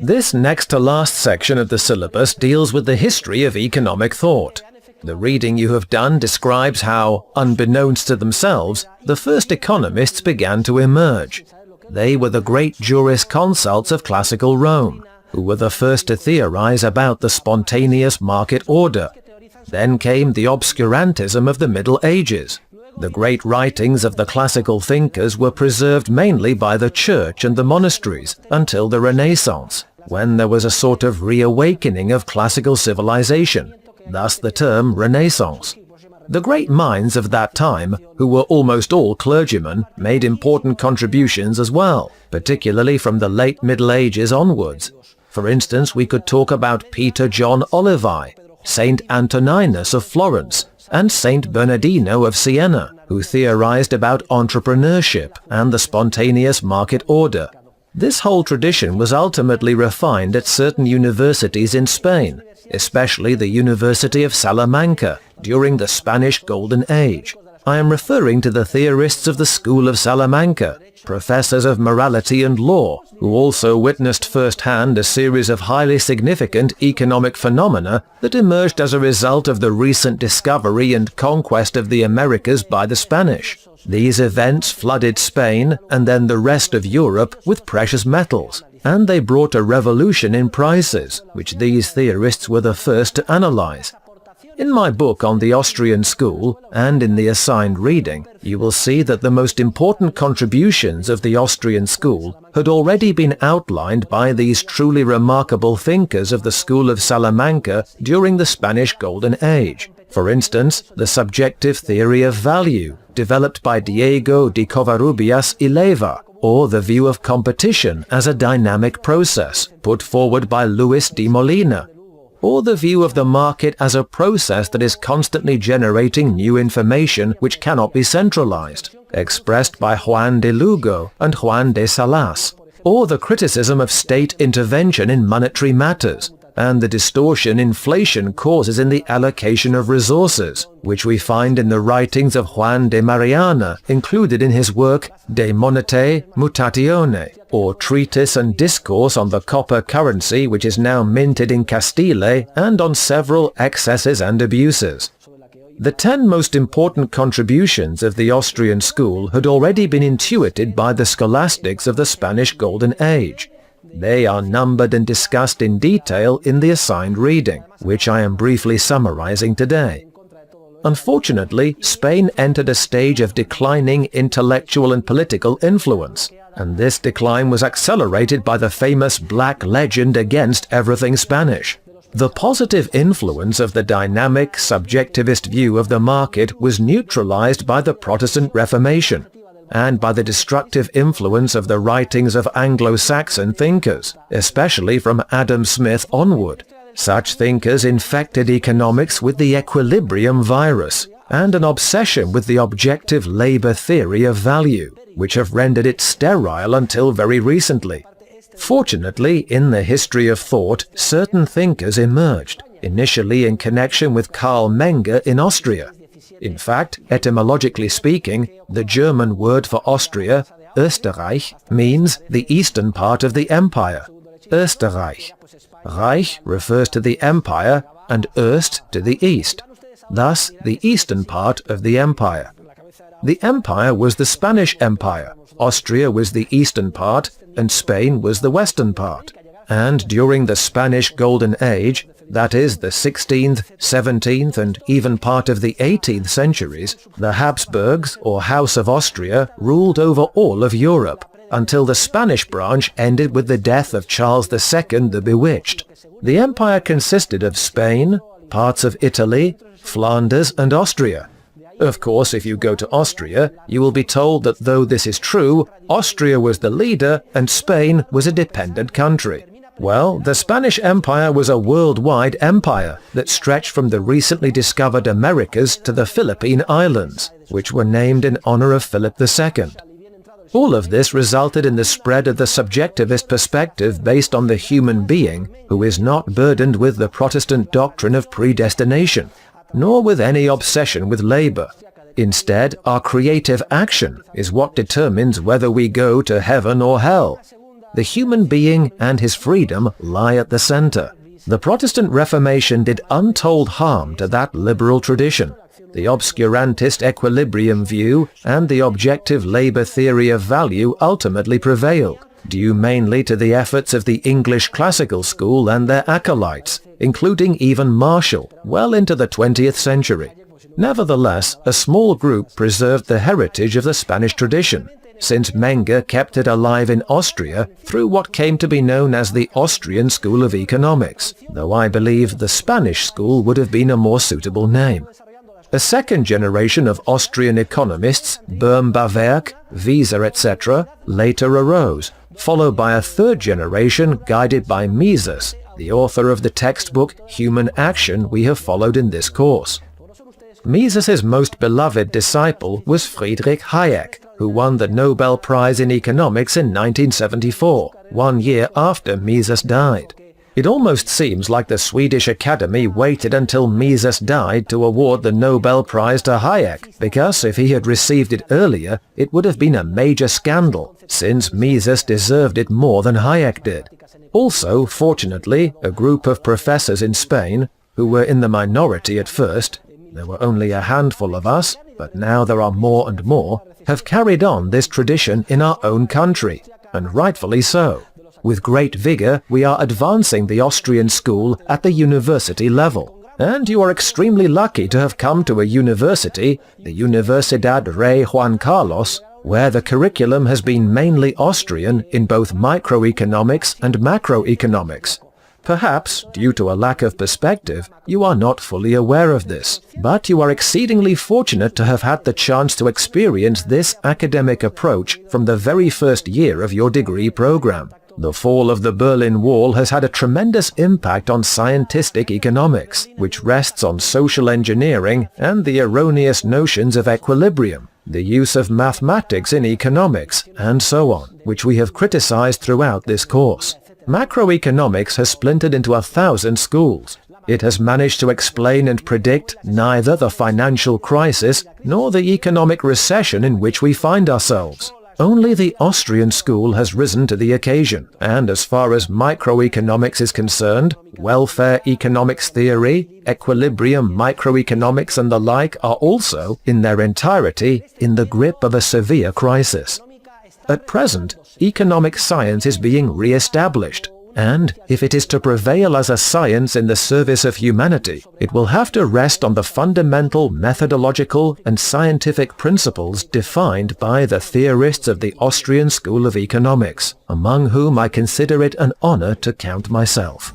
This next to last section of the syllabus deals with the history of economic thought. The reading you have done describes how, unbeknownst to themselves, the first economists began to emerge. They were the great jurisconsults of classical Rome, who were the first to theorize about the spontaneous market order. Then came the obscurantism of the Middle Ages. The great writings of the classical thinkers were preserved mainly by the church and the monasteries until the Renaissance, when there was a sort of reawakening of classical civilization, thus the term Renaissance. The great minds of that time, who were almost all clergymen, made important contributions as well, particularly from the late Middle Ages onwards. For instance, we could talk about Peter John Olivi, Saint Antoninus of Florence, and Saint Bernardino of Siena, who theorized about entrepreneurship and the spontaneous market order. This whole tradition was ultimately refined at certain universities in Spain, especially the University of Salamanca, during the Spanish Golden Age. I am referring to the theorists of the School of Salamanca, professors of morality and law, who also witnessed firsthand a series of highly significant economic phenomena that emerged as a result of the recent discovery and conquest of the Americas by the Spanish. These events flooded Spain and then the rest of Europe with precious metals, and they brought a revolution in prices, which these theorists were the first to analyze. In my book on the Austrian school, and in the assigned reading, you will see that the most important contributions of the Austrian school had already been outlined by these truly remarkable thinkers of the School of Salamanca during the Spanish Golden Age. For instance, the subjective theory of value, developed by Diego de Covarrubias y Leiva, or the view of competition as a dynamic process, put forward by Luis de Molina, or the view of the market as a process that is constantly generating new information which cannot be centralized, expressed by Juan de Lugo and Juan de Salas, or the criticism of state intervention in monetary matters, and the distortion inflation causes in the allocation of resources, which we find in the writings of Juan de Mariana, included in his work De Monetae Mutatione, or Treatise and Discourse on the Copper Currency, which is now minted in Castile, and on several excesses and abuses. The 10 most important contributions of the Austrian school had already been intuited by the scholastics of the Spanish Golden Age. They are numbered and discussed in detail in the assigned reading, which I am briefly summarizing today. Unfortunately, Spain entered a stage of declining intellectual and political influence, and this decline was accelerated by the famous Black Legend against everything Spanish. The positive influence of the dynamic, subjectivist view of the market was neutralized by the Protestant Reformation, and by the destructive influence of the writings of Anglo-Saxon thinkers, especially from Adam Smith onward. Such thinkers infected economics with the equilibrium virus and an obsession with the objective labor theory of value, which have rendered it sterile until very recently. Fortunately, in the history of thought, certain thinkers emerged, initially in connection with Karl Menger in Austria. In fact, etymologically speaking, the German word for Austria, Österreich, means the eastern part of the empire, Österreich. Reich refers to the empire and Öst to the east, thus the eastern part of the empire. The empire was the Spanish Empire, Austria was the eastern part, and Spain was the western part. And during the Spanish Golden Age, that is, the 16th, 17th, and even part of the 18th centuries, the Habsburgs, or House of Austria, ruled over all of Europe, until the Spanish branch ended with the death of Charles II the Bewitched. The empire consisted of Spain, parts of Italy, Flanders, and Austria. Of course, if you go to Austria, you will be told that though this is true, Austria was the leader and Spain was a dependent country. Well, the Spanish Empire was a worldwide empire that stretched from the recently discovered Americas to the Philippine Islands, which were named in honor of Philip II. All of this resulted in the spread of the subjectivist perspective based on the human being, who is not burdened with the Protestant doctrine of predestination, nor with any obsession with labor. Instead, our creative action is what determines whether we go to heaven or hell. The human being and his freedom lie at the center. The Protestant Reformation did untold harm to that liberal tradition. The obscurantist equilibrium view and the objective labor theory of value ultimately prevailed, due mainly to the efforts of the English classical school and their acolytes, including even Marshall, well into the 20th century. Nevertheless, a small group preserved the heritage of the Spanish tradition, since Menger kept it alive in Austria through what came to be known as the Austrian School of Economics, though I believe the Spanish school would have been a more suitable name. A second generation of Austrian economists, Böhm-Bawerk, Wieser, etc., later arose, followed by a third generation guided by Mises, the author of the textbook Human Action we have followed in this course. Mises's most beloved disciple was Friedrich Hayek, who won the Nobel Prize in Economics in 1974, 1 year after Mises died. It almost seems like the Swedish Academy waited until Mises died to award the Nobel Prize to Hayek, because if he had received it earlier, it would have been a major scandal, since Mises deserved it more than Hayek did. Also, fortunately, a group of professors in Spain, who were in the minority at first, there were only a handful of us, but now there are more and more, have carried on this tradition in our own country, and rightfully so. With great vigor, we are advancing the Austrian school at the university level. And you are extremely lucky to have come to a university, the Universidad Rey Juan Carlos, where the curriculum has been mainly Austrian in both microeconomics and macroeconomics. Perhaps, due to a lack of perspective, you are not fully aware of this, but you are exceedingly fortunate to have had the chance to experience this academic approach from the very first year of your degree program. The fall of the Berlin Wall has had a tremendous impact on scientific economics, which rests on social engineering and the erroneous notions of equilibrium, the use of mathematics in economics, and so on, which we have criticized throughout this course. Macroeconomics has splintered into 1,000 schools. It has managed to explain and predict neither the financial crisis nor the economic recession in which we find ourselves. Only the Austrian school has risen to the occasion, and as far as microeconomics is concerned, welfare economics theory, equilibrium microeconomics and the like are also, in their entirety, in the grip of a severe crisis. At present, economic science is being re-established, and if it is to prevail as a science in the service of humanity, it will have to rest on the fundamental methodological and scientific principles defined by the theorists of the Austrian School of Economics, among whom I consider it an honor to count myself.